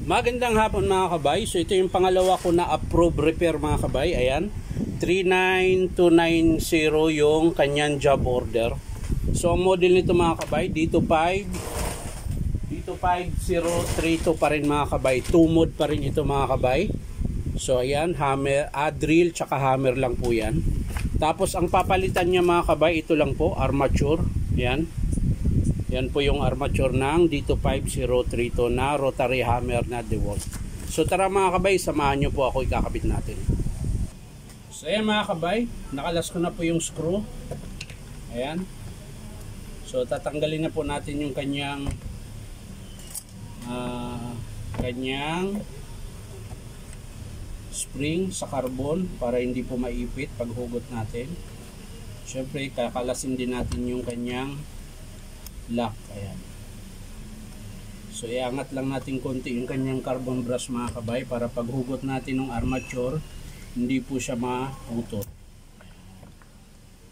Magandang hapon mga kabay. So ito yung pangalawa ko na approve repair mga kabay. Ayan, 39290 yung kanyang job order. So ang model nito mga kabay, dito 5032 pa rin mga kabay. 2 mode pa rin ito mga kabay. So ayan, hammer, drill tsaka hammer lang po yan. Tapos ang papalitan niya mga kabay, ito lang po, armature. Ayan. Yan po yung armature ng dito 5032 na rotary hammer na DeWalt. So tara mga kabay, samahan nyo po ako, ikakabit natin. So ayan mga kabay, nakalas ko na po yung screw. Ayan. So tatanggalin na po natin yung kanyang spring sa carbon para hindi po maipit pag hugot natin. Syempre kakalasin din natin yung kanyang lock. Ayan. So iangat lang natin konti yung kanyang carbon brush mga kabay para pag hugot natin ng armature hindi po siya mautot.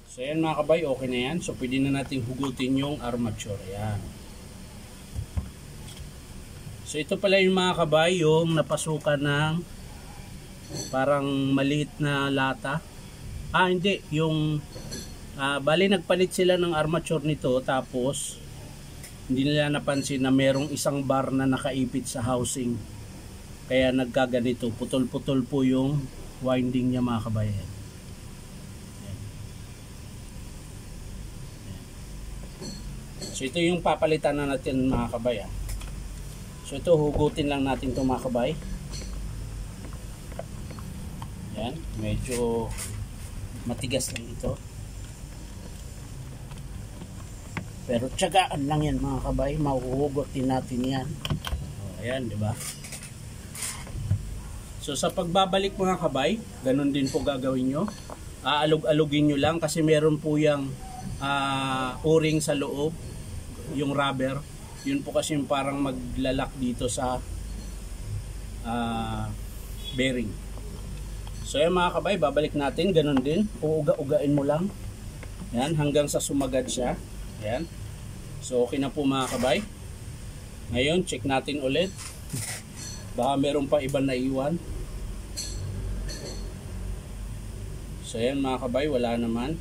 So ayan mga kabay, okay na yan. So pwede na natin hugutin yung armature. Ayan. So ito pala yung mga kabay, yung napasukan ng parang maliit na lata. Hindi, yung bali nagpalit sila ng armature nito, tapos hindi nila napansin na merong isang bar na nakaipit sa housing, kaya nagkaganito, putol-putol po yung winding niya mga kabayan. So ito yung papalitan na natin mga kabay. So ito hugutin lang natin ito mga kabay. Yan, medyo matigas lang ito. Pero tiyagaan lang yan mga kabay, mahuhugotin natin yan. Ayan, di ba? So sa pagbabalik mga kabay, ganun din po gagawin nyo. Aalog-alugin nyo lang kasi meron po yung o-ring sa loob, yung rubber. Yun po kasi yung parang maglalak dito sa bearing. So yan mga kabay, babalik natin, ganun din. Uuga-ugain mo lang. Yan, hanggang sa sumagad siya. Ayan. So okay na po mga kabay. Ngayon check natin ulit. Baka meron pa iba na iwan. So ayan mga kabay, wala naman.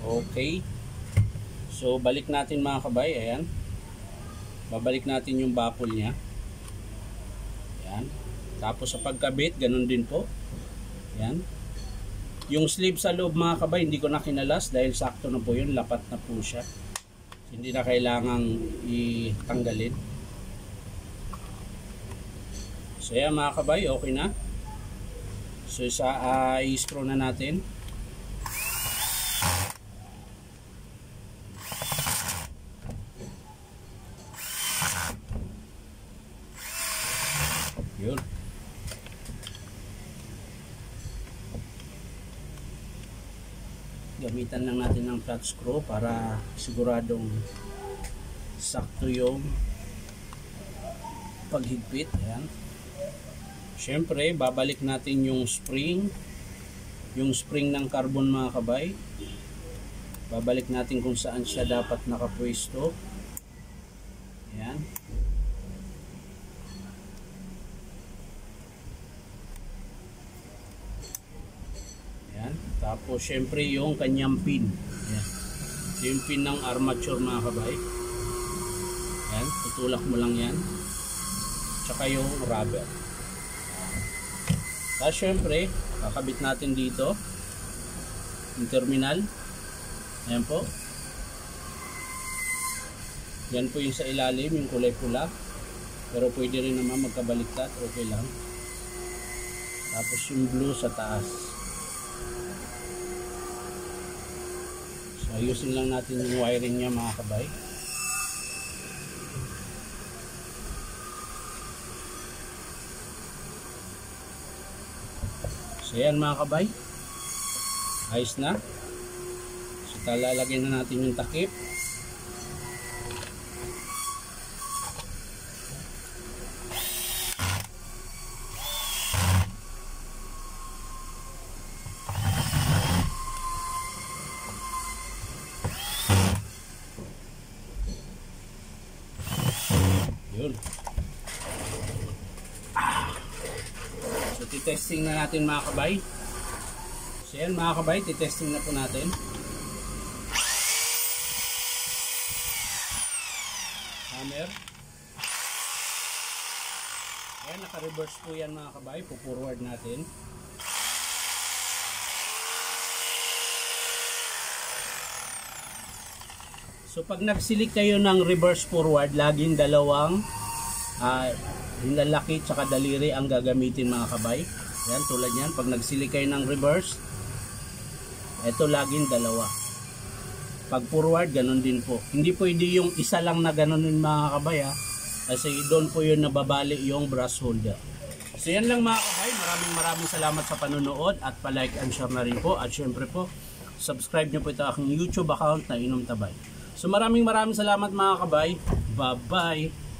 Okay. So balik natin mga kabay. Ayan. Babalik natin yung baffle niya. Ayan. Tapos sa pagkabit, ganun din po. Ayan. Yung sleeve sa loob mga kabay, hindi ko na kinalas dahil sakto na po yun, lapat na po siya. Hindi na kailangang itanggalin. So yan mga kabay, okay na. So i-screw na natin. Yun. Gamitan lang natin ng flat screw para siguradong sakto yung paghigpit. Ayan. Syempre babalik natin yung spring ng carbon mga kabay. Babalik natin kung saan siya dapat nakapwesto. Ayan. Tapos syempre yung kanyang pin. Ayan. Yung pin ng armature mga kabay. Ayan, tutulak mo lang yan. Tsaka yung rubber. Tapos syempre, kakabit natin dito yung terminal. Ayan po. Yan po yung sa ilalim, yung kulay pula. Pero pwede rin naman magkabaliktad, okay lang. Tapos yung blue sa taas. Ayusin lang natin yung wiring niya mga kabay. So yan mga kabay, ayos na. So talalagyan na natin yung takip. Yun. So titesting na natin mga kabay. So yan mga kabay, titesting na po natin. Hammer. Ayan, naka-reverse po yan mga kabay. Puforward natin. So pag nagsilik kayo ng reverse forward, laging dalawang hinlalaki tsaka daliri ang gagamitin mga kabay. Yan, tulad yan. Pag nagsilik kayo ng reverse, ito laging dalawa. Pag forward, ganun din po. Hindi pwede yung isa lang na ganunin mga kabay ha. Kasi doon po yun nababali yung brush holder. So yan lang mga kabay. Maraming salamat sa panonood at pa-like and share na rin po. At syempre po, subscribe nyo po ito aking YouTube account na Inom Tabay. So maraming salamat mga kabay. Bye-bye.